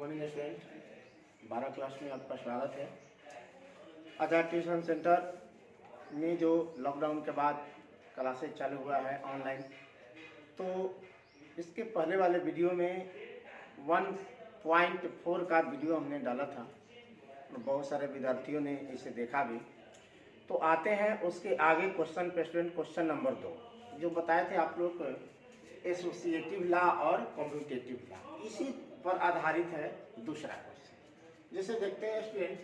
Morning student, 12 class में आपका स्वागत है। आजाद ट्यूशन सेंटर में जो लॉकडाउन के बाद क्लासेज चालू हुआ है ऑनलाइन, तो इसके पहले वाले वीडियो में 1.4 का वीडियो हमने डाला था और बहुत सारे विद्यार्थियों ने इसे देखा भी। तो आते हैं उसके आगे क्वेश्चन पे स्टूडेंट। क्वेश्चन नंबर 2 जो बताए थे आप लोग, एसोसिएटिव लॉ और कम्यूटेटिव लॉ, इसी पर आधारित है दूसरा क्वेश्चन। जैसे देखते हैं स्टूडेंट,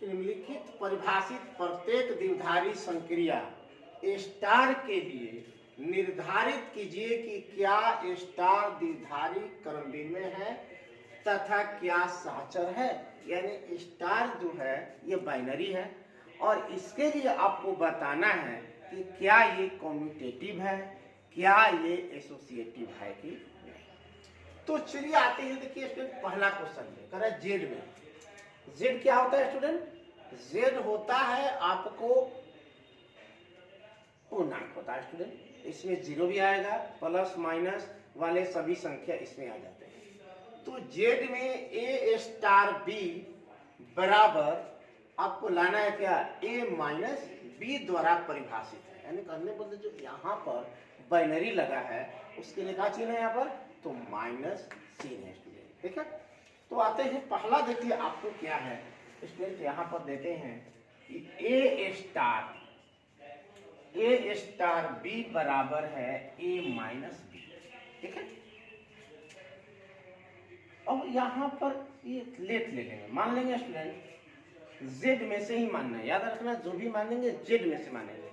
निम्नलिखित परिभाषित प्रत्येक द्विधारी संक्रिया स्टार के लिए निर्धारित कीजिए कि क्या स्टार द्विधारी क्रमविन्मय है तथा क्या सहचर है। यानी स्टार जो है ये बाइनरी है और इसके लिए आपको बताना है कि क्या ये कम्यूटेटिव है, क्या ये एसोसिएटिव है कि नहीं। तो चलिए आते हैं, देखिए स्टूडेंट पहला क्वेश्चन है, कह रहा है जेड में। जेड क्या होता है स्टूडेंट? जेड होता है आपको पूर्णांक होता है स्टूडेंट। इसमें जीरो भी आएगा, प्लस माइनस वाले सभी संख्या इसमें आ जाते हैं। तो जेड में ए स्टार बी बराबर आपको लाना है क्या? ए माइनस बी द्वारा परिभाषित है। यानी कहने बोलते जो यहाँ पर बाइनरी लगा है उसके लिए क्या चिन्ह है यहाँ पर? तो माइनस चिन्ह है स्टूडेंट। ठीक है, तो आते हैं पहला, देखिए आपको क्या है स्टूडेंट, यहाँ पर देते हैं कि ए स्टार बी बराबर है ए माइनस बी। ठीक है, अब यहाँ पर ये लेट ले लेंगे, मान लेंगे स्टूडेंट जेड में से ही मानना है, याद रखना जो भी मानेंगे जेड में से मानेंगे।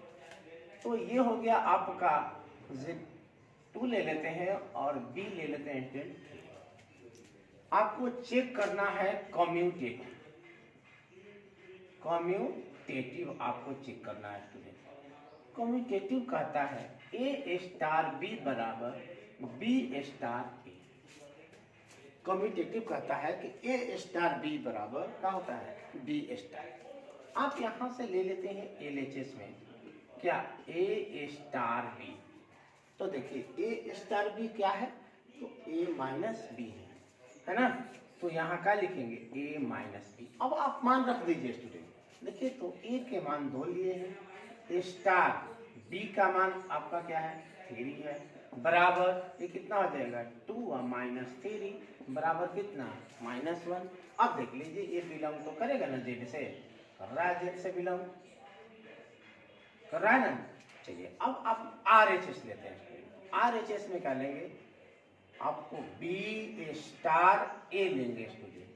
तो ये हो गया आपका जेड 2 ले लेते हैं और बी ले लेते हैं स्टूडेंट। आपको चेक करना है कम्यूटेटिव आपको चेक करना है स्टूडेंट। कम्यूटेटिव कहता है ए स्टार बी बराबर बी स्टार ए। कम्यूटेटिव कहता है कि ए स्टार बी बराबर क्या होता है? B star. आप यहां से ले लेते हैं एलएचएस में क्या? A star B. तो देखिए ए स्टार बी क्या है? तो ए माइनस बी है ना। तो यहाँ का लिखेंगे ए माइनस बी। अब आप मान रख दीजिए स्टूडेंट। देखिए तो ए के मान 2 लिए हैं, स्टार बी का मान आपका क्या है? 3 है, बराबर ये कितना हो जाएगा? 2 माइनस 3 बराबर कितना? -1। अब देख लीजिए ये बिलोंग तो करेगा ना जेड से, कर रहा है, जेड से बिलोंग कर रहा है ना। चलिए अब आप आरएचएस लेते हैं। आरएचएस में क्या लेंगे? आपको बी स्टार ए लेंगे स्टूडेंट।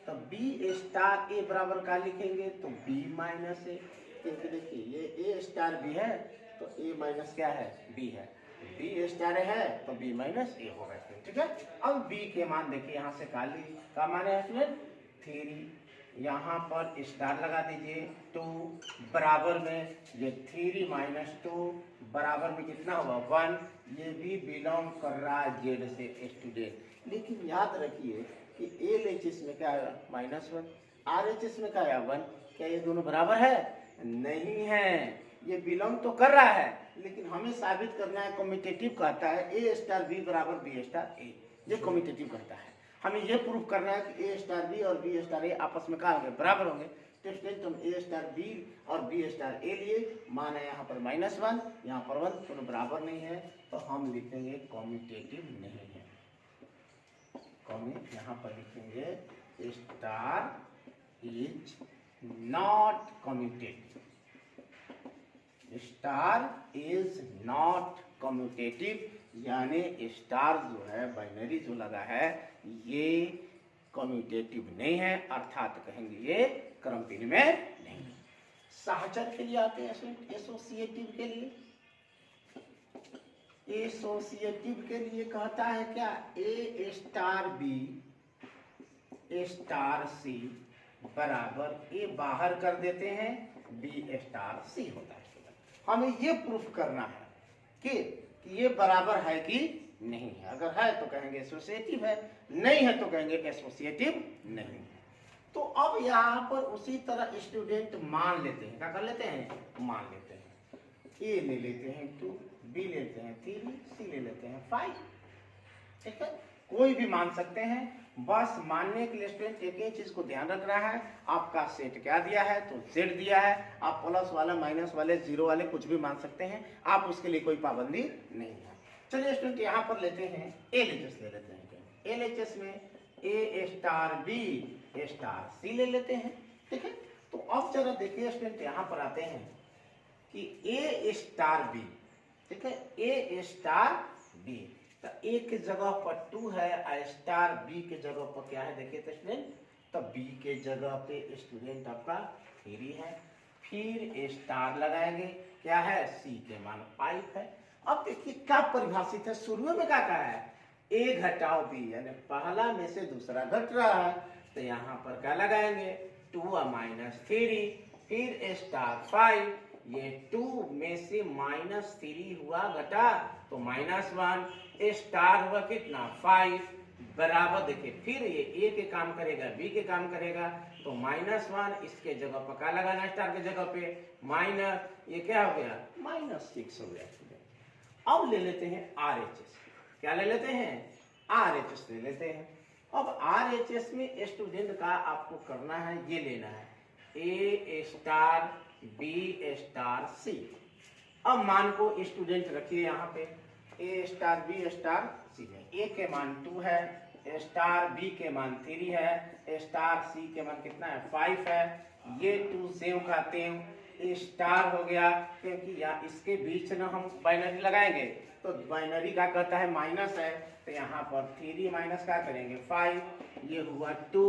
तो बी स्टार ए बराबर क्या लिखेंगे? तो बी माइनस ए, क्योंकि देखिए ये ए स्टार बी है तो ए माइनस क्या है? बी है। बी स्टार है तो बी माइनस ए होगा। ठीक है, अब बी के मान देखिए यहाँ से काली का मान है स्टूडेंट 3, यहाँ पर स्टार लगा दीजिए 2 बराबर में ये 3 माइनस 2 बराबर में कितना होगा? 1। ये भी बिलोंग कर रहा है जेड से स्टूडेंट। लेकिन याद रखिए कि एलएचएस में क्या है? -1, आरएचएस में क्या है? 1। क्या ये दोनों बराबर है? नहीं है, ये बिलोंग तो कर रहा है लेकिन हमें साबित करना है। कम्यूटेटिव कहता है ए स्टार बी बराबर बी स्टार ए, ये कम्यूटेटिव कहता है। हमें ये प्रूफ करना है कि ए स्टार बी और बी स्टार ए आपस में क्या होंगे? बराबर होंगे। तो स्टूडेंट हम ए स्टार बी और बी स्टार ए लिए, मान है यहाँ पर -1, यहाँ पर 1, दोनों बराबर नहीं है तो हम लिखेंगे कम्यूटेटिव नहीं है। यहाँ पर लिखेंगे star is not commutative. Star is not commutative, यानी स्टार जो है बाइनरी जो लगा है ये कम्यूटेटिव नहीं है, अर्थात कहेंगे ये क्रमविन्मय नहीं है। सहचर के लिए आते हैं, एसोसिएटिव के लिए। एसोसिएटिव के लिए कहता है क्या? A star B star c बराबर ए बाहर कर देते हैं बी स्टार सी होता है। हमें ये प्रूफ करना है कि ये बराबर है कि नहीं है। अगर है तो कहेंगे एसोसिएटिव है, नहीं है तो कहेंगे एसोसिएटिव नहीं है। तो अब यहाँ पर उसी तरह स्टूडेंट मान लेते हैं, क्या कर लेते हैं? मान लेते हैं। ए ले लेते हैं 2, बी लेते हैं 3, सी ले लेते हैं 5। ठीक है, कोई भी मान सकते हैं। बस मानने के लिए स्टूडेंट एक ही चीज को ध्यान रख रहा है, आपका सेट क्या दिया है, तो जेड दिया है। आप प्लस वाला, माइनस वाले, जीरो वाले कुछ भी मान सकते हैं, आप उसके लिए कोई पाबंदी नहीं है। चलिए स्टूडेंट यहाँ पर लेते हैं एलएचएस ले लेते हैं। एलएचएस में ए स्टार बी स्टार सी ले लेते हैं, ठीक है। तो अब जरा देखिए स्टूडेंट यहाँ पर आते हैं कि ए स्टार बी, ठीक है, ए स्टार बी, तो ए के जगह पर 2 है, स्टार बी के जगह पर क्या है देखिए तो स्टूडेंट, तो बी के जगह पे स्टूडेंट आपका 3 है, फिर स्टार लगाएंगे, क्या है, सी के मान 5 है। अब देखिए क्या परिभाषित है, शुरू में क्या कहा है, ए घटाओ बी, यानी पहला में से दूसरा घट रहा है, तो यहाँ पर क्या लगाएंगे 2 माइनस 3, फिर स्टार 5, ये 2 में से -3 हुआ घटा तो -1, स्टार हुआ कितना 5, बराबर देखिए फिर ये ए के काम करेगा बी के काम करेगा, तो -1 इसके जगह पर क्या लगाना, स्टार के जगह पे माइनस, ये क्या हो गया -6 हो गया। अब ले लेते हैं RHS, क्या ले लेते हैं, RHS ले लेते हैं। अब RHS में स्टूडेंट का आपको करना है, ये लेना है ए स्टार बी स्टार सी। अब मान को स्टूडेंट रखिए यहाँ पे, ए स्टार बी स्टार सी है, ए के मान 2 है, स्टार बी के मान 3 है, स्टार सी के मान कितना है 5 है, ये 2 सेव का तेव स्टार हो गया, क्योंकि यहाँ इसके बीच में हम बाइनरी लगाएंगे, तो बाइनरी का कहता है माइनस है, तो यहाँ पर 3 माइनस क्या करेंगे 5, ये हुआ 2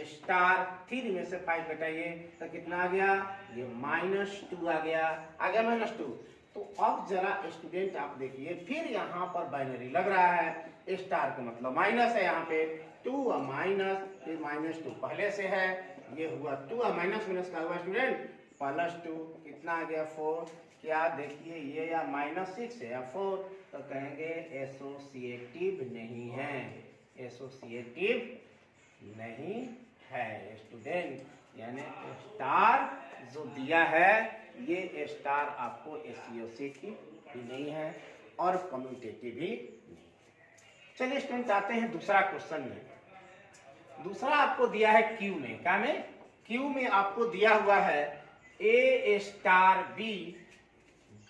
स्टार 3 में से 5 घटाइए तो कितना आ गया, ये -2 आ गया, -2। तो अब जरा स्टूडेंट आप देखिए, फिर यहाँ पर बाइनरी लग रहा है, स्टार का मतलब माइनस है, यहाँ पे 2 माइनस, फिर -2 पहले से है, ये हुआ 2 माइनस माइनस का हुआ स्टूडेंट +2, कितना आ गया 4, क्या देखिए ये या -6 है या 4, तो कहेंगे एसोसिएटिव नहीं है, एसोसिएटिव नहीं है स्टूडेंट, यानी स्टार जो दिया है ये स्टार आपको एसोसिएटिव भी नहीं है और कम्यूटेटिव भी नहीं। चलिए स्टूडेंट आते हैं दूसरा क्वेश्चन में। दूसरा आपको दिया है क्यू में, क्या में, क्यू में आपको दिया हुआ है ए स्टार बी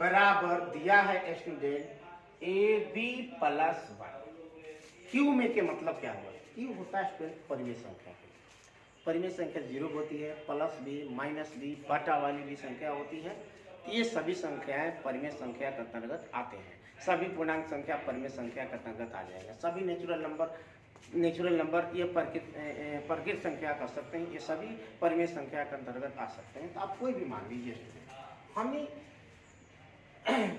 बराबर दिया है स्टूडेंट ए बी +1। क्यू में के मतलब क्या हुआ, क्यू होता है स्टूडेंट परिमेय संख्या, परिमेय संख्या 0 होती है, +b -b बटा वाली भी संख्या होती है, ये सभी संख्याएं परिमेय संख्या के अंतर्गत आते हैं, सभी पूर्णांक संख्या परिमेय संख्या के अंतर्गत आ जाएगा, सभी नेचुरल नंबर ये प्रकृत संख्या कर सकते हैं, ये सभी परिमेय संख्या के अंतर्गत आ सकते हैं। तो आप कोई भी मान लीजिए स्टूडेंट, हमें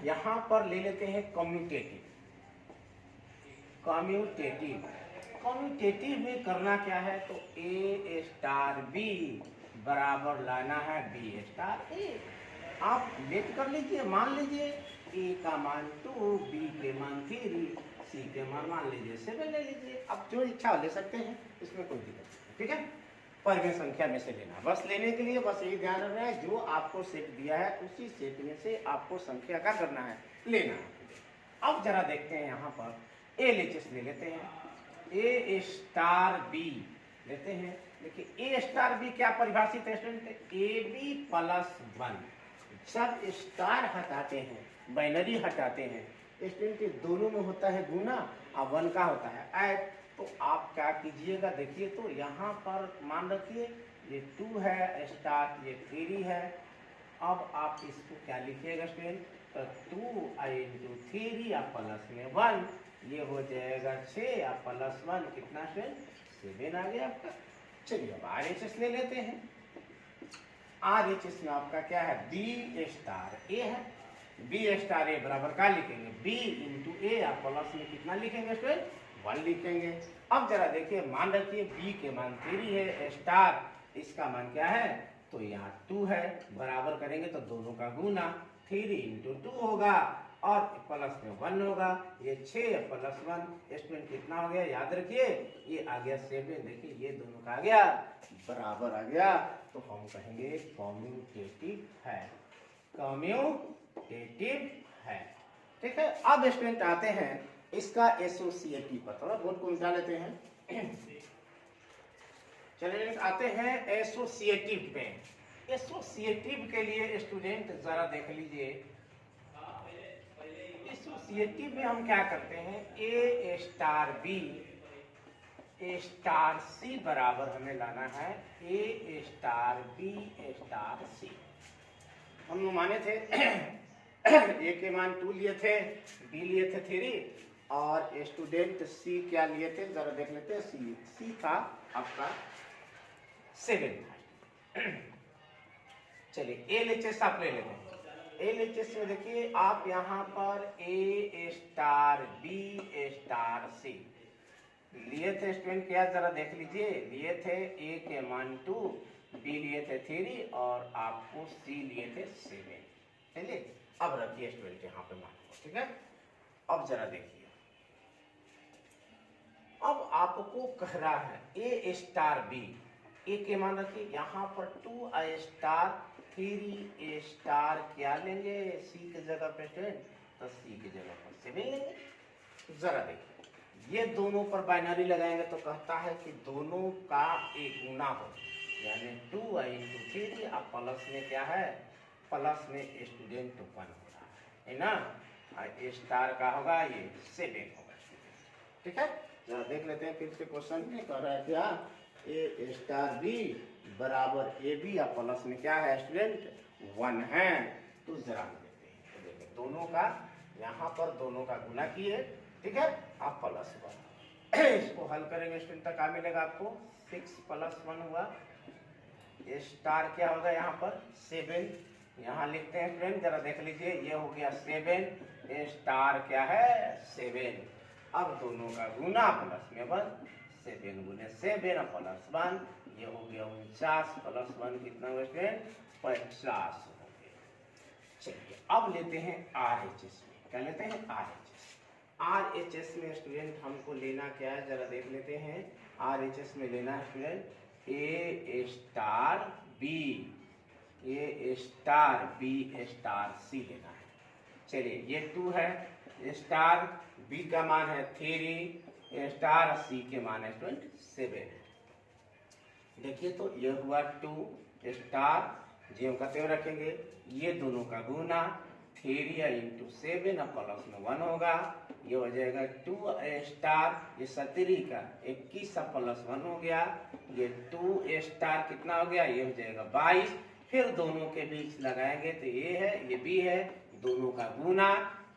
यहाँ पर ले लेते हैं कम्यूटेटिव। कम्यूटेटिव में करना क्या है, तो ए स्टार बी बराबर लाना है बी स्टार ए। आप लेट कर लीजिए, मान लीजिए ए का मान 2, बी के मान 3, सी के मान लीजिए 7 ले लीजिए, आप जो इच्छा ले सकते हैं, इसमें कोई दिक्कत नहीं, ठीक है। परिमेय संख्या में से लेना, बस लेने के लिए बस यही ध्यान रखना है, जो आपको सेट दिया है उसी सेट में से आपको संख्या का करना है, लेना है। अब जरा देखते हैं यहाँ पर एलएचएस ले लेते हैं, ए स्टार बी लेते हैं। देखिए ए स्टार बी क्या परिभाषित है स्टूडेंट, ए बी +1, सब स्टार हटाते हैं, बाइनरी हटाते हैं स्टूडेंट, दोनों में होता है गुना और 1 का होता है ऐड। तो आप क्या कीजिएगा, देखिए तो यहाँ पर मान रखिए ये 2 है स्टार, ये 3 है। अब आप इसको क्या लिखिएगा स्टूडेंट, तो 2 × 3 या प्लस में 1, ये हो जाएगा 6 या +1 कितना स्टूडेंट 7 आ गया आपका। चलिए अब RHS ले लेते हैं। RHS में आपका क्या है, बी स्टार ए है, बी स्टार ए बराबर क्या लिखेंगे, बी × ए या प्लस में कितना लिखेंगे स्टूडेंट 1 लिखेंगे। अब जरा देखिए मान रखिए बी के मान 3 है स्टार, इसका मान क्या है, तो यहाँ 2 है, बराबर करेंगे तो दोनों का गुना 3 × 2 होगा और प्लस में 1 होगा, ये 6 +1 स्टूडेंट कितना हो गया, याद रखिए ये आ गया 7। देखिए ये दोनों का आ गया बराबर आ गया, तो हम कहेंगे कम्यूटेटिव है, कम्यूटेटिव है, ठीक है। अब स्टूडेंट आते हैं इसका एसोसिएटिव पर, थोड़ा बोर्ड को मिटा लेते हैं। चलिए आते हैं एसोसिएटिव में। एसोसिएटिव के लिए स्टूडेंट जरा देख लीजिए, एसोसिएटिव में हम क्या करते हैं, ए स्टार बी स्टार सी बराबर हमें लाना है ए स्टार बी स्टार सी। हम माने थे ए के मान 2 लिए थे, बी लिए थे 3 और स्टूडेंट सी क्या लिए थे जरा देख लेते हैं। सी था आपका 7। चलिए एलएचएस आप ले लेते हैं। एलएचएस में देखिए आप यहाँ पर ए स्टार बी स्टार सी लिए थे स्टूडेंट, क्या जरा देख लीजिए, लिए थे ए के मान 2, बी लिए थे 3 और आपको सी लिए थे 7। चलिए अब रखिए स्टूडेंट यहाँ पे मान, ठीक है। अब जरा देखिए, अब आपको कह रहा है ए स्टार बी, ए के मान रखिए यहाँ पर 2 स्टार 3 स्टार क्या लेंगे सी की जगह पे स्टूडेंट, तो सी की जगह पर 7 लेंगे। जरा देखिए ये दोनों पर बाइनरी लगाएंगे तो कहता है कि दोनों का एक गुना हो, यानी 2 × 3 अब प्लस में क्या है, प्लस में स्टूडेंट 1 हो रहा है ना, ए स्टार का होगा ये 7 होगा, ठीक है। जरा देख लेते हैं फिर से क्वेश्चन में कह रहा है क्या, ए स्टार बी बराबर ए बी या प्लस में क्या है स्टूडेंट 1 है, तो जरा देते हैं। तो देखिए दोनों का यहाँ पर दोनों का गुना किए, ठीक है, आप प्लस 1 इसको हल करेंगे स्टूडेंट तक क्या मिलेगा आपको 6 + 1 हुआ, ए स्टार क्या होगा यहाँ पर 7, यहाँ लिखते हैं स्टूडेंट जरा देख लीजिए ये हो गया 7, ए स्टार क्या है 7। अब दोनों का गुना प्लस में 1, 7 × 7 + 1 ये हो गया 49 + 1 कितना हुआ स्टूडेंट 50 हो गया। चलिए अब लेते हैं आरएचएस में, क्या लेते हैं आरएचएस में स्टूडेंट हमको लेना क्या है जरा देख लेते हैं। आरएचएस में लेना है स्टूडेंट ए स्टार बी स्टार सी लेना है। चलिए ये 2 है, स्टार बी का मान है 3, स्टार सी के मान है स्टूडेंट 7 है। देखिए तो ये हुआ 2 स्टार जो का त्यों रखेंगे, ये दोनों का गुना 3 × 7 प्लस में 1 होगा, ये हो जाएगा 2 स्टार, ये 17 का 21 प्लस 1 हो गया, ये 2 स्टार कितना हो गया, ये हो जाएगा 22। फिर दोनों के बीच लगाएंगे तो ये है ये बी है, दोनों का गुना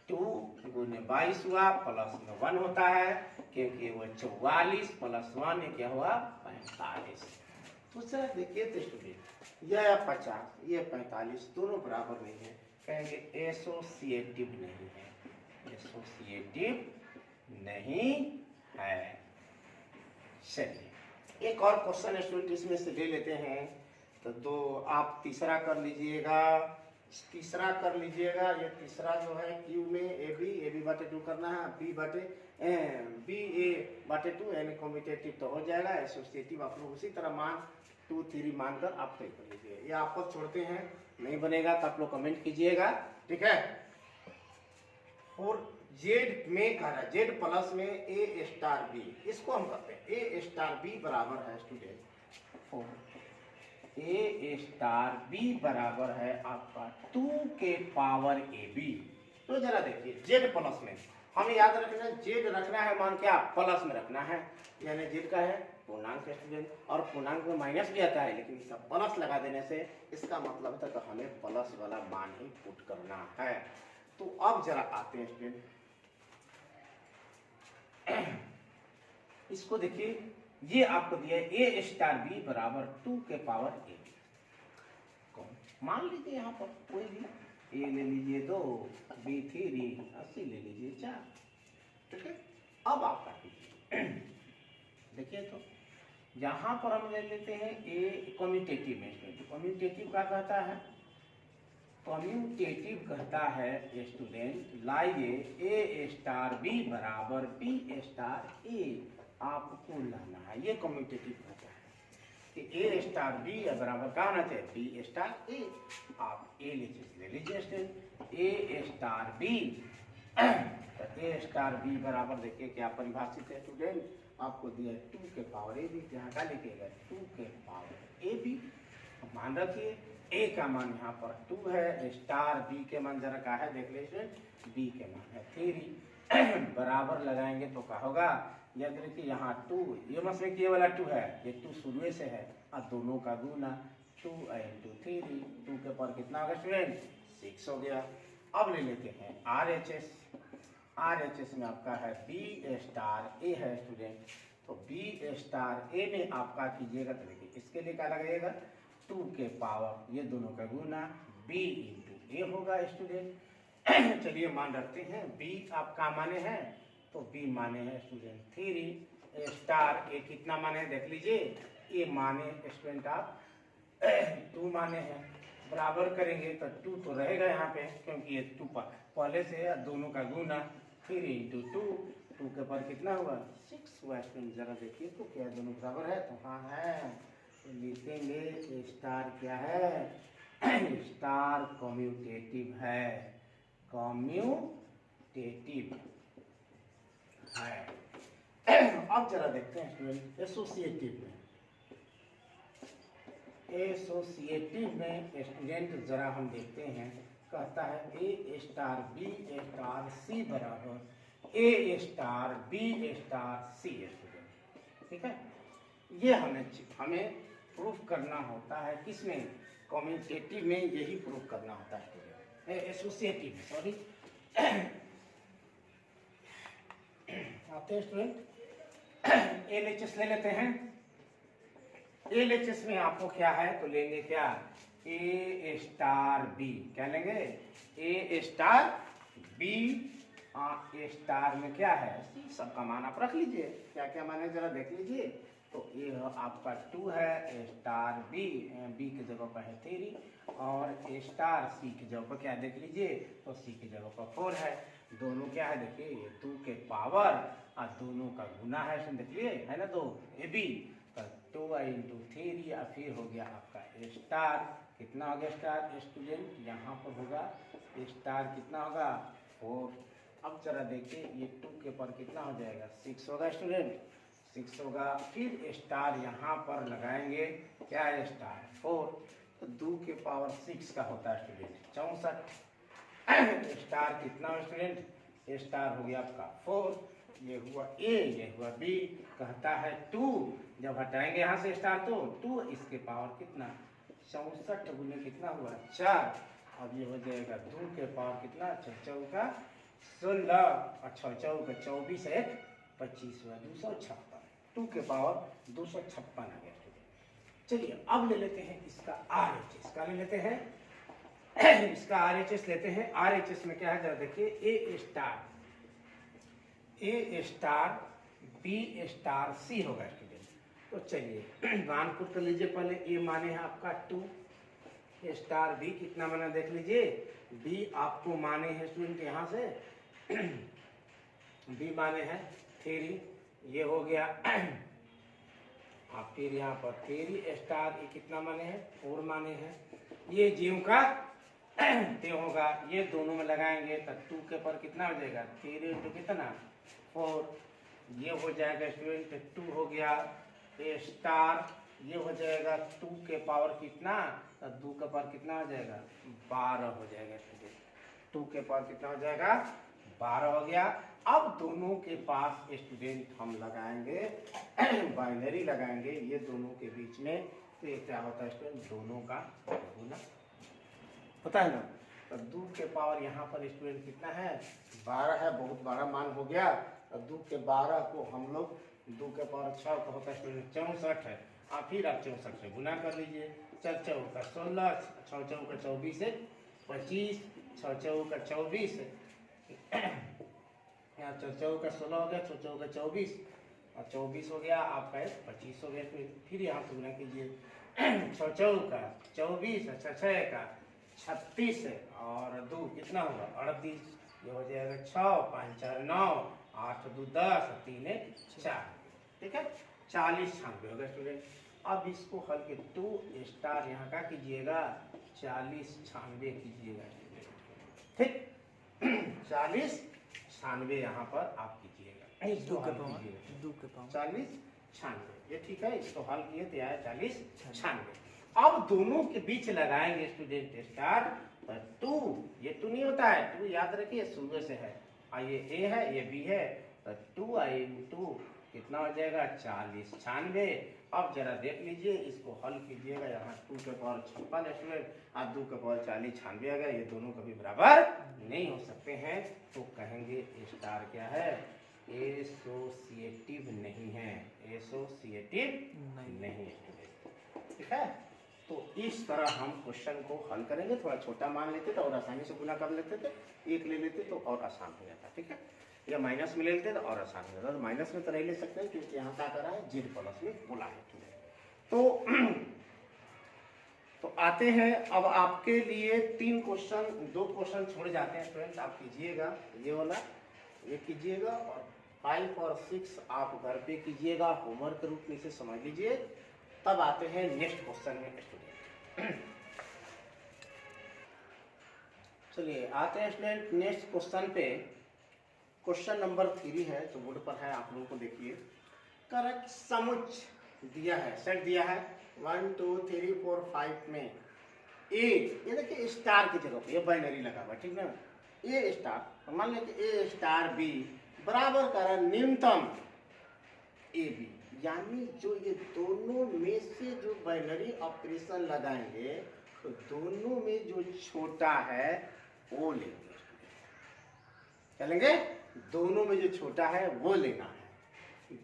2 × 22 हुआ प्लस में 1 होता है, क्योंकि वो 44 + 1 क्या हुआ 45। तो सर देखिए तो स्टूडेंट यह 50 ये 45 दोनों बराबर नहीं है, कहेंगे एसोसिएटिव नहीं है, एसोसिएटिव नहीं है। चलिए एक और क्वेश्चन स्टूडेंट इसमें से ले लेते हैं, तो आप तीसरा कर लीजिएगा, तीसरा कर लीजिएगा। ये तीसरा जो है क्यू में ए बी बटे 2 करना है, बी ए बटे 2 यानी कम्यूटेटिव तो हो जाएगा, एसोसिएटिव आप लोग उसी तरह मान 2 3 मानकर आप तय कर लीजिए। ये आपको छोड़ते हैं, नहीं बनेगा तो आप लोग कमेंट कीजिएगा, ठीक है। और जेड में कह रहा है जेड प्लस में ए स्टार बी, इसको हम करते हैं ए स्टार बी बराबर है स्टूडेंट ए स्टार बी बराबर है आपका 2 के पावर ए बी। तो जरा देखिए जेड प्लस में हमें याद रखना है, जेड रखना है मान क्या प्लस में रखना है, यानी जेड का है पूर्णांक स्टूडेंट, और पूर्णांक में माइनस भी आता है, लेकिन सब प्लस लगा देने से इसका मतलब है तो हमें प्लस वाला मान ही पुट करना है। तो अब जरा आते हैं स्टूडेंट इसको देखिए, ये आपको दिया है ए स्टार बी बराबर 2 के पावर ए बी। मान लीजिए यहाँ पर कोई भी ए ले लीजिए 2, बी 3, और सी ले लीजिए 4, ठीक है। अब आप काटिए देखिए तो यहाँ पर हम ले लेते हैं ए कम्यूटेटिव में, कम्यूटेटिव क्या कहता है, कम्यूटेटिव कहता है स्टूडेंट लाइए ए स्टार बी बराबर बी स्टार ए आपको लाना है, ये कम्यूटेटिव कहता है कि ए स्टार बी बराबर क्या होना चाहिए बी स्टार ए। आप ए ले लीजिए स्टूडेंट ए स्टार बी, तो ए स्टार बी बराबर देखिए क्या परिभाषित है स्टूडेंट, आपको दिया 2 के पावर ए बी, यहाँ का लिखिएगा 2 के पावर ए बी। मान रखिए ए का मान यहाँ पर 2 है, स्टार बी के मान जरा का है देख लीजिए, बी के मान है 3 बराबर लगाएंगे तो क्या होगा, याद रखिए यहाँ 2, ये मतलब ये वाला 2 है, ये 2 शुरू से है और दोनों का गुना 2 into 3, 2 के पावर कितना होगा स्टूडेंट 6 हो गया। अब ले लेते हैं RHS। RHS में आपका है बी स्टार ए है स्टूडेंट, तो बी स्टार ए में आपका कीजिएगा तो देखिए इसके लिए क्या लगेगा 2 के पावर ये दोनों का गुना b इंटू ए होगा स्टूडेंट। चलिए मान रखते हैं b आपका माने है, तो b माने है स्टूडेंट 3 स्टार ए कितना माने है देख लीजिए, ए माने स्टूडेंट आप 2 माने हैं, बराबर करेंगे तो 2 तो रहेगा यहाँ पे क्योंकि ये 2 पहले से है, दोनों का गुना 3 इंटू 2 के पर कितना हुआ 6 हुआ स्टूडेंट। जरा देखिए तो क्या दोनों बराबर है, तो हाँ है, तो लिखेंगे स्टार क्या है स्टार कम्यूटेटिव है, कम्यूटेटिव है। अब जरा देखते हैं स्टूडेंट एसोसिएटिव में। एसोसिएटिव में स्टूडेंट जरा हम देखते हैं, कहता है ए स्टार बी स्टार सी बराबर ए star B star c student, ठीक है। ये हमें प्रूफ करना होता है किसमें, कम्यूटेटिव में यही प्रूफ करना होता है स्टूडेंट, एसोसिएटिव में सॉरी। आते हैं स्टूडेंट एलएचएस ले लेते हैं। एलएचएस में आपको क्या है तो लेंगे क्या ए स्टार बी, क्या लेंगे ए स्टार बी, ए स्टार में क्या है सबका मान आप रख लीजिए, क्या क्या मान है जरा देख लीजिए, तो ये आपका 2 है स्टार बी, बी की जगह पर है 3 और स्टार सी की जगह पर क्या देख लीजिए तो सी की जगह पर 4 है, दोनों क्या है देखिए ये 2 के पावर और दोनों का गुना है देखिए है ना, 2 ए बी 2 इंटू 3 या फिर हो गया आपका स्टार कितना हो गया स्टार स्टूडेंट, यहाँ पर होगा स्टार कितना होगा 4। अब जरा देखिए ये 2 के पर कितना हो जाएगा 6 होगा स्टूडेंट, 6 होगा, फिर स्टार यहाँ पर लगाएंगे क्या है स्टार 4, तो 2 के पावर 6 का होता है स्टूडेंट 64। स्टार कितना हो स्टूडेंट, स्टार हो गया आपका 4, ये हुआ ए ये हुआ बी, कहता है 2, जब हटाएंगे यहाँ से स्टार तो 2 इसके पावर कितना 64 गुने कितना हुआ 4, अब ये हो जाएगा 2 के पावर कितना 6 का 16 और 6 का 24 है 25 हुआ 256, 2 के पावर 256 आ गया। चलिए अब ले लेते हैं इसका RHS, का ले लेते हैं इसका RHS लेते हैं। RHS में क्या है जरा देखिए ए स्टार बी स्टार सी होगा स्टूडेंट, तो चलिए मान पुट कर लीजिए, पहले ए माने है आपका 2 स्टार बी कितना माना देख लीजिए, बी आपको माने है स्टूडेंट यहाँ से बी माने है 3, ये हो गया आप फिर यहाँ पर 3 स्टार ये कितना माने है 4 माने हैं, ये जीव का ते होगा, ये दोनों में लगाएंगे तो 2 के पर कितना हो जाएगा 3 इंटू कितना 4, ये हो जाएगा स्टूडेंट 2 हो गया ए स्टार, ये हो जाएगा 2 के पावर कितना तो 2 के पावर कितना हो जाएगा 12 हो जाएगा स्टूडेंट, 2 के पावर कितना हो जाएगा 12 हो गया। अब दोनों के पास स्टूडेंट हम लगाएंगे बाइनरी लगाएंगे ये दोनों के बीच में, तो ये क्या होता है स्टूडेंट दोनों का गुना होता है ना, तो 2 के पावर यहाँ पर स्टूडेंट कितना है 12 है, बहुत बड़ा मान हो गया, तो 2 के 12 को हम लोग 2 के पावर 6 का होता है स्टूडेंट 64 है, आप फिर आप 64 से गुना कर लीजिए, 4 का 16, 6 का 24 है 25, 6 का 24 यहाँ 4 का 16 हो गया, 6 का 24 और 24 हो गया आपका 25 हो गया, फिर यहाँ से गुना कीजिए 6 का 24, 6 का 36 और 2 कितना होगा 38, ये हो जाएगा 6 5 4 9 8 2 10 3 1 4, ठीक है 40 96 होगा स्टूडेंट। अब इसको हल के 2 स्टार यहाँ का कीजिएगा 40 96 कीजिएगा ठीक 40 96 यहाँ पर आप कीजिएगा इसको हल कीजिए 40 96, ये ठीक है। इसको हल किए तो आया 40 96। अब दोनों के बीच लगाएंगे स्टूडेंट स्टार, तो 2 ये 2 नहीं होता है, 2 याद रखिए शुरू से है, ये ए है ये बी है, तो 2 आई इंटू कितना हो जाएगा 40 96। अब जरा देख लीजिए इसको हल कीजिएगा, यहाँ 2 के पावर 56 स्टूडेंट और 2 के पावर 40 96 आ गया, ये दोनों कभी बराबर नहीं हो सकते हैं, तो कहेंगे स्टार क्या है, एसोसिएटिव नहीं है, एसोसिएटिव नहीं है। ठीक है, तो इस तरह हम क्वेश्चन को हल करेंगे। थोड़ा छोटा मान लेते तो और आसानी से गुना कर लेते थे, 1 ले लेते तो और आसान हो जाता। ठीक है, या माइनस में ले लेते तो और आसान हो जाता। तो माइनस में तो नहीं ले सकते हैं क्योंकि यहाँ क्या करा है, जेड प्लस में बोला है। तो आते हैं अब आपके लिए 3 क्वेश्चन, 2 क्वेश्चन छोड़ जाते हैं स्टूडेंट, आप कीजिएगा ये वाला, ये कीजिएगा, और 5 और 6 आप घर पे कीजिएगा, होमवर्क के रूप में इसे समझ लीजिए। तब आते हैं नेक्स्ट क्वेश्चन में स्टूडेंट। चलिए आते हैं स्टूडेंट नेक्स्ट क्वेश्चन पे। क्वेश्चन नंबर 3 है, जो बोर्ड पर है, आप लोगों को देखिए। करेक्ट समुच्च दिया है, सेट दिया है 1 2 3 4 5 में ए, ये देखिए स्टार की जगह पे ये बाइनरी लगा हुआ, ठीक ना, ए स्टार, मान लें कि ए स्टार बी बराबर करा न्यूनतम ए बी, यानी जो ये दोनों में से जो बाइनरी ऑपरेशन लगाएंगे तो दोनों में जो छोटा है वो लेंगे। चलेंगे, दोनों में जो छोटा है वो लेना है।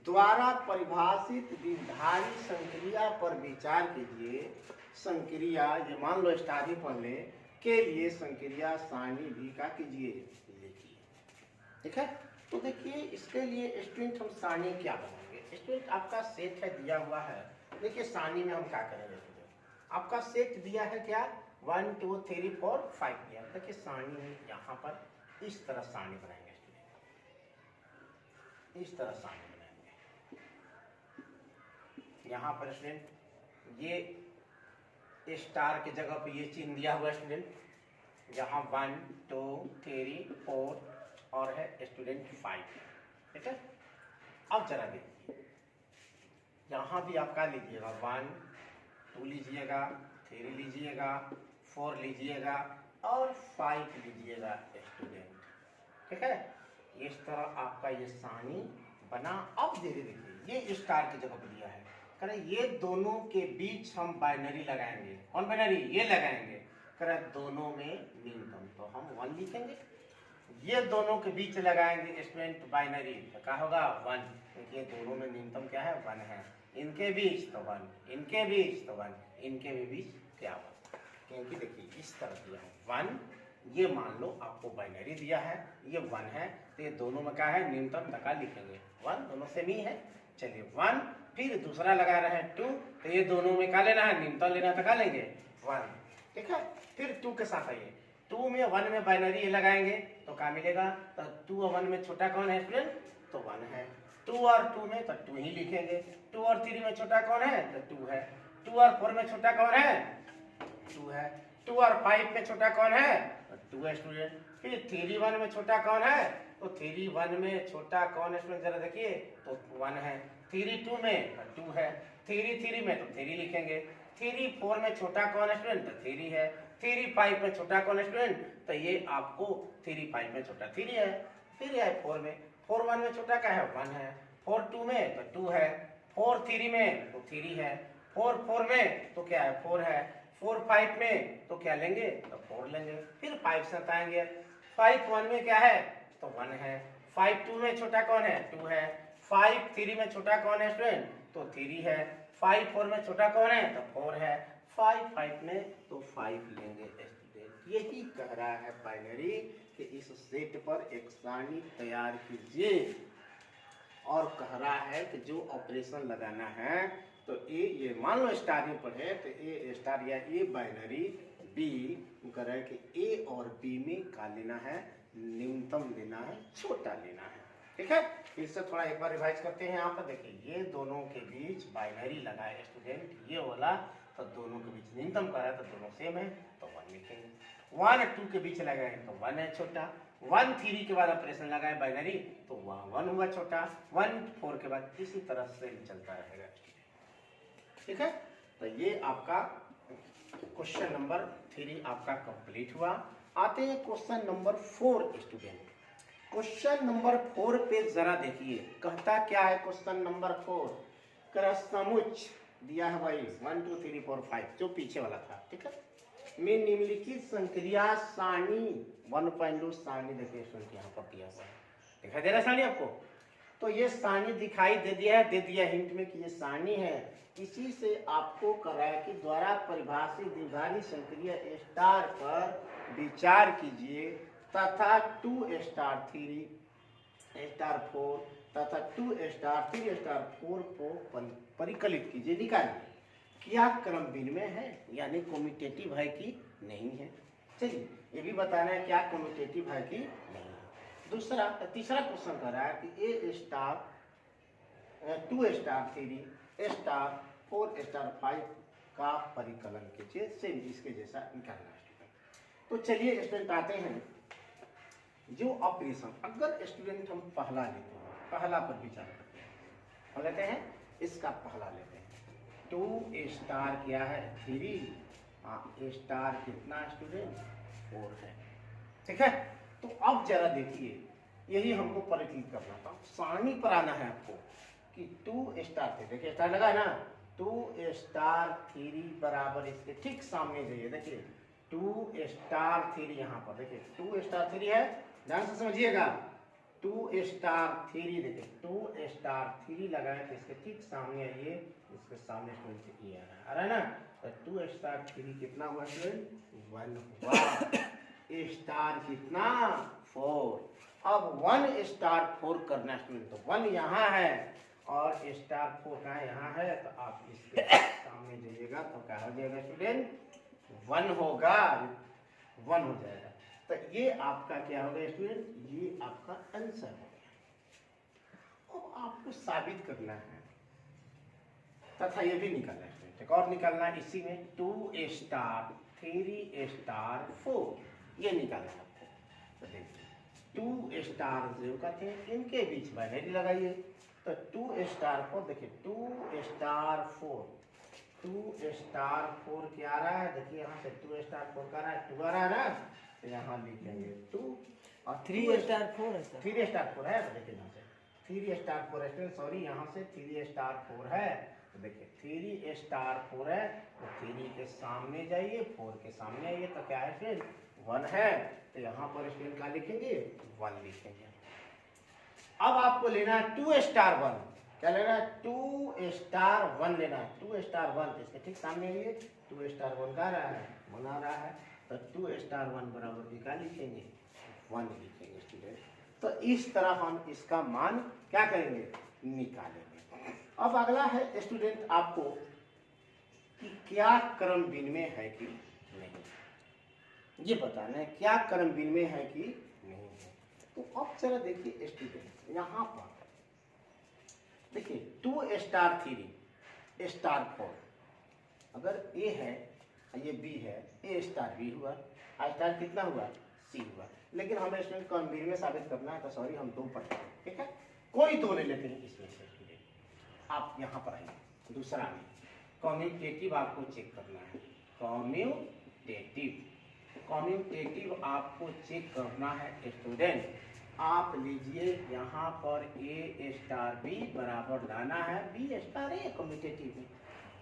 द्वारा परिभाषित द्विधारी संक्रिया पर विचार कीजिए। संक्रिया, ये मान लो स्टार ही पढ़ ले, के लिए संक्रिया सारणी भी का कीजिए, लिखिए। ठीक है, तो देखिए इसके लिए स्टूडेंट हम सारणी क्या बनाएंगे। स्टूडेंट आपका सेट है दिया हुआ है, देखिए सारणी में हम क्या करेंगे स्टूडेंट, आपका सेट दिया है क्या 1 2 3 4 5 दिया, देखिए सारणी में यहाँ पर इस तरह सारणी बनाएंगे स्टूडेंट, इस तरह सारणी बनाएंगे। यहाँ पर स्टूडेंट ये स्टार की जगह पे ये चिन्ह दिया हुआ स्टूडेंट, यहाँ 1 2 3 4 और है स्टूडेंट 5। ठीक है, अब जरा देखिए यहाँ भी आपका लीजिएगा 1 2 लीजिएगा, 3 लीजिएगा, 4 लीजिएगा और 5 लीजिएगा स्टूडेंट। ठीक है, इस तरह आपका ये सारणी बना। अब धीरे देखिए ये स्टार की जगह पर दिया है, करें ये दोनों के बीच हम बाइनरी लगाएंगे। कौन बाइनरी, ये लगाएंगे, करें दोनों में न्यूनतम, तो हम 1 लिखेंगे। ये दोनों के बीच लगाएंगे स्टूडेंट बाइनरी, तो क्या होगा 1, क्योंकि ये दोनों में न्यूनतम क्या है 1 है। इनके बीच तो 1, इनके बीच तो 1, इनके भी बीच क्या होगा, क्योंकि देखिए इस तरह दिया है 1, ये मान लो आपको बाइनरी दिया है, ये 1 है, तो ये दोनों में क्या है न्यूनतम तक लिखेंगे 1, दोनों सेम ही है। चलिए 1, फिर दूसरा लगा रहे हैं 2, तो ये दोनों में क्या लेना है, न्यूनतम लेना, तक लेंगे 1। ठीक है, फिर 2 के साथ आइए, 2 में 1 में बाइनरी लगाएंगे तो क्या मिलेगा, तो 2 और 1 में छोटा कौन है स्टूडेंट, तो 1 है। 2 और 2 में तो 2 ही लिखेंगे। 2 और 3 में छोटा कौन है, तो 2 है। 2 और 4 में छोटा कौन है, 2 है। 2 और 5 में छोटा कौन है, तो 2 है स्टूडेंट। फिर 3 1 में छोटा कौन है, तो 3 1 में छोटा कौन है स्टूडेंट, जरा देखिए, तो 1 है। 3 2 में तो 2 है। 3 3 में तो 3 लिखेंगे। 3 4 में छोटा कौन है स्टूडेंट, तो 3 है। 3 5 में छोटा कौन है स्टूडेंट, तो ये आपको 3 5 में छोटा 3 है। फिर है 4 में, 4 1 में छोटा क्या है 1 है। 4 2 में तो 2 है। 4 3 में तो 3 है। 4 4 में तो क्या है 4 है। 4 5 में तो क्या लेंगे, तो 4 लेंगे। फिर 5 से आएंगे, 5 1 में क्या है, तो 1 है। 5 2 में छोटा कौन है, 2 है। 5 3 में छोटा कौन है स्टूडेंट, तो 3 है। 5 4 में छोटा कौन है, तो 4 है। 5 5 में तो 5 लेंगे स्टूडेंट। यही कह रहा है बाइनरी कि इस सेट पर एक सारणी तैयार कीजिए, और कह रहा है कि जो ऑपरेशन लगाना है तो ये मान लो स्टार में पढ़े तो ए स्टार या ए बाइनरी बी करे कि ए और बी में का लेना है, न्यूनतम लेना है, छोटा लेना है। ठीक है, फिर से थोड़ा एक बार रिवाइज करते हैं। यहाँ पर देखिए ये दोनों के बीच बाइनरी लगाए स्टूडेंट, ये वाला, तो दोनों के बीच न्यूनतम करा तो दोनों सेम है, तो 1 लिखेंगे। 1 और 2 के बीच लगाए तो 1 है छोटा, 1 3 के बाद ऑपरेशन लगाए बाइनरी तो वहाँ 1 हुआ छोटा, 1 4 के बाद इसी तरह से चलता रहेगा। ठीक है, तो ये आपका क्वेश्चन नंबर 3 आपका कंप्लीट हुआ। आते हैं question number 4 student. Question number 4 पे जरा देखिए, कहता क्या है क्वेश्चन नंबर 4, क्रमसमुच्च दिया है भाई 1 2 3 4 5 जो पीछे वाला था। ठीक है, में निम्नलिखित संक्रिया सारणी 1.2 सारणी देखिए स्टूडेंट यहाँ पर दिया हुआ है, दिखाई दे रहा है सारणी आपको? तो ये सारणी दिखाई दे दिया हिंट में कि ये सारणी है। इसी से आपको कराया कि द्वारा परिभाषित द्विघाती संक्रिया स्टार पर विचार कीजिए तथा 2 स्टार 3 स्टार 4 तथा 2 स्टार 3 स्टार 4 को परिकलित कीजिए, निकालिए क्या क्रम विनिमय है यानी कम्यूटेटिव है कि नहीं है। चलिए ये भी बताना है क्या कम्यूटेटिव है कि नहीं है। तीसरा क्वेश्चन कर रहा है कि ए स्टार 2 स्टार 3 स्टार 4 स्टार 5 का परिकलन कीजिए, सेम इसके जैसा निकालना है। तो चलिए स्टूडेंट आते हैं जो ऑपरेशन, अगर स्टूडेंट हम पहला लेते हैं, पहला पर विचार करते हैं, और लेते हैं इसका पहला लेते हैं 2 स्टार क्या है 3 स्टार कितना स्टूडेंट 4 है। ठीक है, तो अब जरा देखिए यही हमको परिकलित करना था, सारणी पर आना है आपको कि 2 स्टार थे, देखिए स्टार लगा है ना, 2 स्टार 3 बराबर इसके ठीक सामने जाइए, देखिए 2 स्टार 3 यहाँ पर देखिए 2 स्टार 3 है, ध्यान से समझिएगा 2 स्टार 3 देखिए 2 स्टार 3 लगाए तो इसके ठीक सामने आइए, इसके सामने स्टूडेंट ये आ रहा है ना, तो 2 स्टार 3 कितना हुआ स्टूडेंट 1 हुआ, स्टार कितना 4। अब 1 स्टार 4 करना स्टूडेंट, तो 1 यहाँ है और स्टार 4 कहाँ यहाँ है, तो आप इसके सामने जाइएगा तो क्या हो जाएगा स्टूडेंट 1 होगा, 1 हो जाएगा। तो ये आपका क्या होगा स्टूडेंट, ये आपका आंसर हो गया। अब आपको साबित करना है तथा ये भी निकालना है स्टूडेंट, एक और निकालना है इसी में 2 स्टार 3 स्टार 4 ये निकालना है आपको। तो देखिए 2 स्टार जो कहते हैं इनके बीच बाइनरी लगाइए, तो 2 स्टार 4 देखिए 2 स्टार 4 2 स्टार 4 क्या आ रहा है, देखिए यहाँ से 2 स्टार 4 का रहा है 2 आ रहा है ना, तो यहाँ लिखेंगे 2 और 3 स्टार 4 है सर, 3 स्टार 4 है, तो देखिए यहाँ से 3 स्टार 4 है, सॉरी यहाँ से 3 स्टार 4 है, तो देखिए 3 स्टार 4 है, तो 3 के सामने जाइए 4 के सामने आइए, तो क्या है फिर 1 है, तो यहाँ पर स्टूडेंट क्या लिखेंगे 1 लिखेंगे। अब आपको लेना है 2 स्टार 1, क्या लेना है 2 स्टार 1 लेना है, 2 स्टार 1 इसके ठीक सामने लिए 2 स्टार 1 का रहा है बना रहा है, तो 2 स्टार 1 बराबर क्या लिखेंगे 1 लिखेंगे स्टूडेंट। तो इस तरह हम इसका मान क्या करेंगे निकालेंगे। अब अगला है स्टूडेंट आपको कि क्या क्रम विनिमय है कि नहीं, ये बताना है क्या क्रम विनिमय है कि नहीं है। तो अब जरा देखिए स्टूडेंट यहाँ पर देखिए 2 स्टार 3 स्टार 4, अगर ए है ये बी है, ए स्टार बी हुआ, स्टार कितना हुआ सी हुआ, लेकिन हमें इसमें क्रम विनिमय साबित करना है, तो सॉरी हम 2 पढ़ते हैं। ठीक है, कोई 2 ले लेते हैं इसमें से। आप यहाँ पर आइए, दूसरा में कम्यूटेटिव आपको चेक करना है, कम्यूटेटिव आपको चेक करना है स्टूडेंट। आप लीजिए यहाँ पर ए स्टार बी बराबर लाना है बी स्टार ए कम्यूटेटिव में।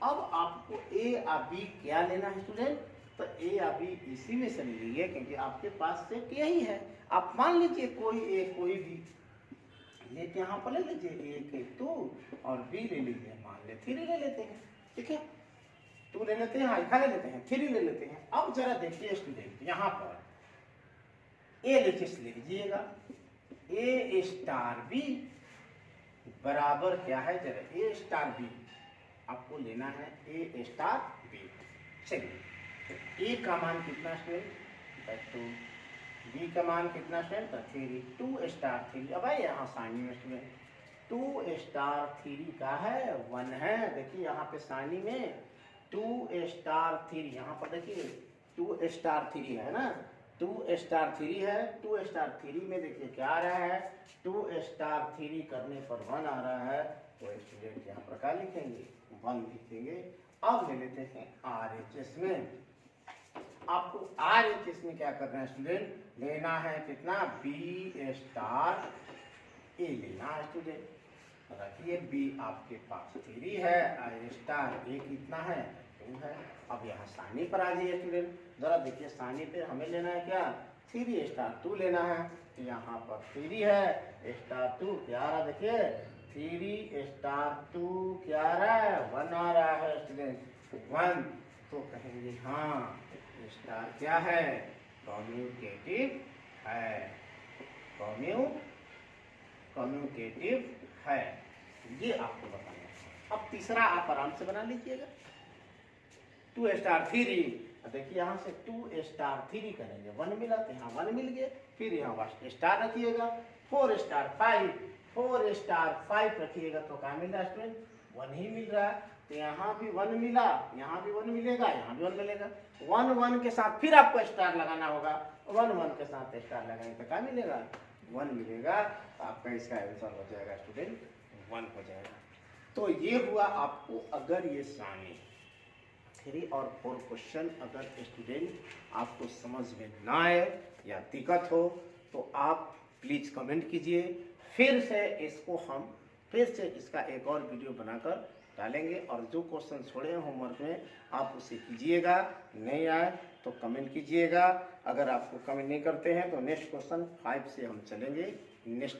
अब आपको ए और बी क्या लेना है स्टूडेंट, तो ए और बी इसी में से लीजिए क्योंकि आपके पास सेट यही है। आप मान लीजिए कोई ए कोई बी लेते यहाँ पर ले लीजिए, एक 2 और बी ले लीजिए, मान ले 3 ले लेते हैं। ठीक है, 2 ले लेते हैं, अल्फा ले लेते हैं, 3 ले लेते हैं। अब जरा देखिए स्टूडेंट यहाँ पर ए लेचिस ले लीजिएगा, ए स्टार बी बराबर क्या है, जरा ए स्टार बी आपको लेना है ए स्टार बी। चलिए ए का मान कितना स्टूडेंट 2, बी का मान कितना स्टूडेंट 3, 2 स्टार 3। अब आइए यहाँ सारणी में स्टूडेंट 2 स्टार 3 का है 1 है, देखिए यहाँ पे सारणी में 2 स्टार 3 यहाँ पर देखिए 2 स्टार 3 है ना, 2 स्टार 3 है। 2 स्टार 3 में देखिए क्या आ रहा है, 2 स्टार 3 करने पर 1 आ रहा है, तो स्टूडेंट यहाँ पर क्या लिखेंगे, 1 लिखेंगे। अब ले लेते हैं RHS में। आपको RHS में क्या करना है स्टूडेंट, लेना है कितना, B स्टार A लेना है स्टूडेंट। रखिए B आपके पास 3 है, I स्टार A कितना है, 2 है। अब यहाँ सानी पर आ जाइए स्टूडेंट, जरा देखिए सानी पे हमें लेना है क्या, 3 स्टार 2 लेना है। यहाँ पर 3 है स्टार 2 क्या आ रहा है, देखिए 3 स्टार 2 क्या आ रहा है, 1 आ रहा है स्टूडेंट, 1। तो कहेंगे हाँ स्टार क्या है, कम्यूटेटिव है, कम्यूटेटिव है, ये आपको बताना है। अब तीसरा आप आराम से बना लीजिएगा, 2 स्टार 3। देखिए यहाँ से 2 स्टार 3 करेंगे, 1 मिला तो यहाँ 1 मिल गए, फिर यहाँ स्टार रखिएगा, 4 स्टार 5, 4 स्टार 5 रखिएगा तो क्या मिल रहा है स्टूडेंट, 1 ही मिल रहा है। तो यहाँ भी 1 मिला, यहाँ भी 1 मिलेगा, यहाँ भी 1 मिलेगा। 1 1 के साथ फिर आपको स्टार लगाना होगा, 1 1 के साथ स्टार लगाएंगे तो क्या मिलेगा, 1 मिलेगा। तो आपका इसका आंसर हो जाएगा स्टूडेंट 1 हो जाएगा। तो ये हुआ आपको, अगर ये सानी 3 और 4 क्वेश्चन अगर स्टूडेंट आपको समझ में ना आए या दिक्कत हो तो आप प्लीज़ कमेंट कीजिए, फिर से इसको हम फिर से इसका एक और वीडियो बनाकर डालेंगे। और जो क्वेश्चन छोड़े हैं होमवर्क में आप उसे कीजिएगा, नहीं आए तो कमेंट कीजिएगा। अगर आपको कमेंट नहीं करते हैं तो नेक्स्ट क्वेश्चन 5 से हम चलेंगे नेक्स्ट